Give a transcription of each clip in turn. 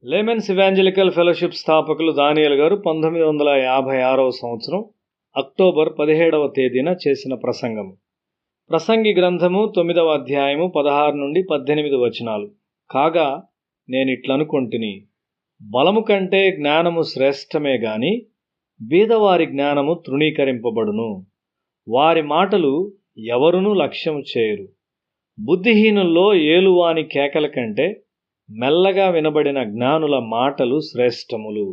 Laymen's evangelical fellowship స్థాపకులు దానియేలు గారు 1956వ సంవత్సరం అక్టోబర్ 17వ తేదీన చేసిన ప్రసంగం. ప్రసంగి గ్రంథము 9వ అధ్యాయము 16 నుండి 18 వచనాలు. కాగా నేనిట్లనుకొంటిని, బలము కంటే జ్ఞానము శ్రేష్టమే గాని బీదవారి జ్ఞానము తృణీకరింపబడును. వారి మాటలు ఎవరునూ లక్ష్యము చేయరు. బుద్ధిహీనుల్లో ఏలువాని కేకల కంటే మెల్లగా వినబడిన జ్ఞానుల మాటలు శ్రేష్టములు.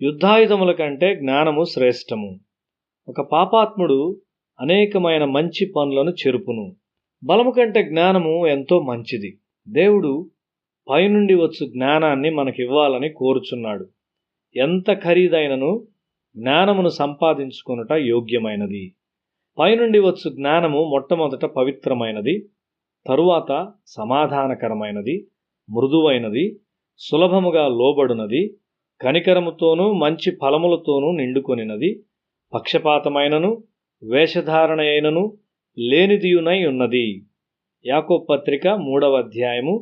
యుద్ధాయుధముల కంటే జ్ఞానము శ్రేష్టము. ఒక పాపాత్ముడు అనేకమైన మంచి పనులను చెరుపును. బలము కంటే జ్ఞానము ఎంతో మంచిది. దేవుడు పైనుండి వచ్చు జ్ఞానాన్ని మనకివ్వాలని కోరుచున్నాడు. ఎంత ఖరీదైనను జ్ఞానమును సంపాదించుకొనుట యోగ్యమైనది. పైనుండి వచ్చు జ్ఞానము మొట్టమొదట పవిత్రమైనది, తరువాత సమాధానకరమైనది, మృదువైనది, సులభముగా లోబడునది, కనికరముతోనూ మంచి ఫలములతోనూ నిండుకొనినది, పక్షపాతమైనను వేషధారణ అయినను లేనిదియునై ఉన్నది. యాకోబు పత్రిక 3వ అధ్యాయము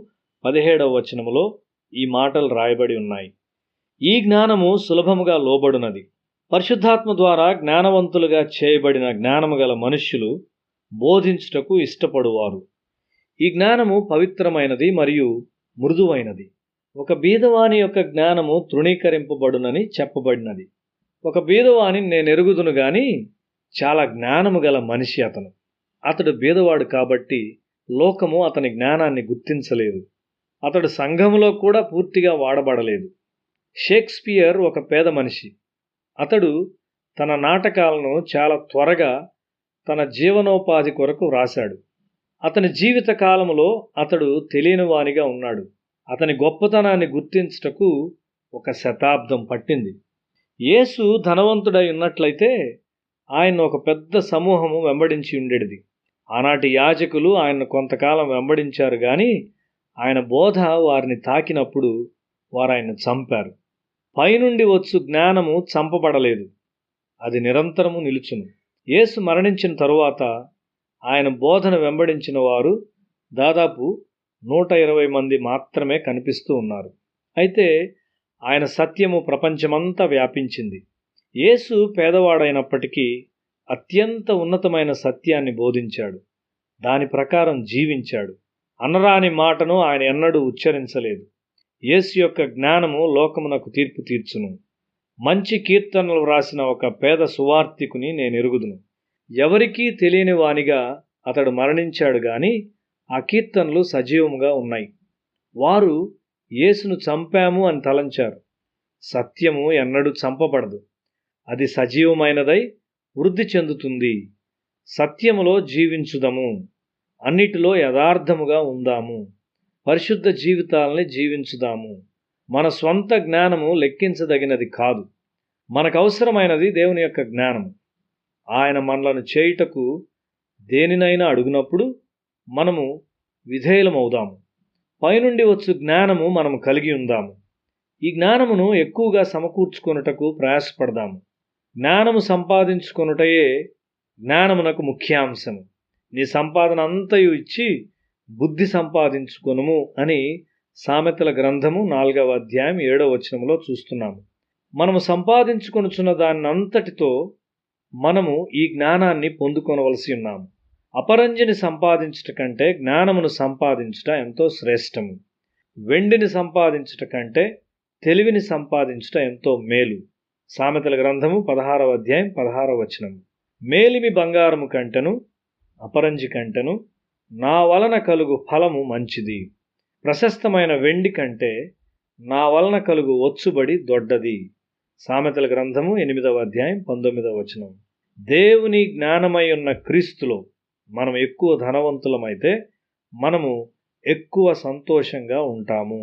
17వ వచనములో ఈ మాటలు రాయబడి ఉన్నాయి. ఈ జ్ఞానము సులభముగా లోబడునది. పరిశుద్ధాత్మ ద్వారా జ్ఞానవంతులుగా చేయబడిన జ్ఞానము గల మనుష్యులు బోధించుటకు ఇష్టపడువారు. ఈ జ్ఞానము పవిత్రమైనది మరియు మృదువైనది. ఒక బీదవాని యొక్క జ్ఞానము తృణీకరింపబడునని చెప్పబడినది. ఒక బీదవాని నేనెరుగుదును గాని చాలా జ్ఞానము గల మనిషి అతను. అతడు బీదవాడు కాబట్టి లోకము అతని జ్ఞానాన్ని గుర్తించలేదు. అతడు సంఘములో కూడా పూర్తిగా వాడబడలేదు. షేక్స్పియర్ ఒక పేద మనిషి. అతడు తన నాటకాలను చాలా త్వరగా తన జీవనోపాధి కొరకు వ్రాశాడు. అతని జీవిత కాలములో అతడు తెలియనివానిగా ఉన్నాడు. అతని గొప్పతనాన్ని గుర్తించుటకు 1 శతాబ్దం పట్టింది. యేసు ధనవంతుడై ఉన్నట్లయితే ఆయన ఒక పెద్ద సమూహము వెంబడించి ఉండేది. ఆనాటి యాజకులు ఆయన్ను కొంతకాలం వెంబడించారు గాని ఆయన బోధ వారిని తాకినప్పుడు వారు ఆయన్ను చంపారు. పైనుండి వచ్చు జ్ఞానము చంపబడలేదు, అది నిరంతరము నిలుచును. యేసు మరణించిన తరువాత ఆయన బోధన వెంబడించిన వారు దాదాపు 120 మంది మాత్రమే కనిపిస్తూ ఉన్నారు. అయితే ఆయన సత్యము ప్రపంచమంతా వ్యాపించింది. యేసు పేదవాడైనప్పటికీ అత్యంత ఉన్నతమైన సత్యాన్ని బోధించాడు. దాని ప్రకారం జీవించాడు. అనరాని మాటను ఆయన ఎన్నడూ ఉచ్చరించలేదు. యేసు యొక్క జ్ఞానము లోకమునకు తీర్పు తీర్చును. మంచి కీర్తనలు వ్రాసిన ఒక పేద సువార్తికుని నేనెరుగుదును. ఎవరికీ తెలియని వానిగా అతడు మరణించాడు గాని ఆ కీర్తనలు సజీవముగా ఉన్నాయి. వారు యేసును చంపాము అని తలంచారు. సత్యము ఎన్నడూ చంపబడదు. అది సజీవమైనదై వృద్ధి చెందుతుంది. సత్యములో జీవించుదము. అన్నిటిలో యథార్థముగా ఉందాము. పరిశుద్ధ జీవితాలని జీవించుదాము. మన స్వంత జ్ఞానము లెక్కించదగినది కాదు. మనకు అవసరమైనది దేవుని యొక్క జ్ఞానము. ఆయన మనలను చేయుటకు దేనినైనా అడుగునప్పుడు మనము విధేయులమవుదాము. పైనుండి వచ్చు జ్ఞానము మనము కలిగి ఉందాము. ఈ జ్ఞానమును ఎక్కువగా సమకూర్చుకొనుటకు ప్రయాసపడదాము. జ్ఞానము సంపాదించుకొనుటయే జ్ఞానమునకు ముఖ్యాంశము. నీ సంపాదన అంతయు ఇచ్చి బుద్ధి సంపాదించుకొనుము అని సామెతల గ్రంథము 4వ అధ్యాయం 7వ వచనములో చూస్తున్నాము. మనము సంపాదించుకొనుచున్న దాన్నంతటితో మనము ఈ జ్ఞానాన్ని పొందుకొనవలసి ఉన్నాము. అపరంజిని సంపాదించుట కంటే జ్ఞానమును సంపాదించుట ఎంతో శ్రేష్టము. వెండిని సంపాదించుట కంటే తెలివిని సంపాదించుట ఎంతో మేలు. సామెతల గ్రంథము 16వ అధ్యాయం 16వ వచనం. మేలిమి బంగారము కంటెను అపరంజి కంటెను నా వలన కలుగు ఫలము మంచిది. ప్రశస్తమైన వెండి కంటే నా వలన కలుగు వచ్చుబడి దొడ్డది. సామెతల గ్రంథము 8వ అధ్యాయం 19వ వచనం. దేవుని జ్ఞానమై ఉన్న క్రీస్తులో మనం ఎక్కువ ధనవంతులమైతే మనము ఎక్కువ సంతోషంగా ఉంటాము.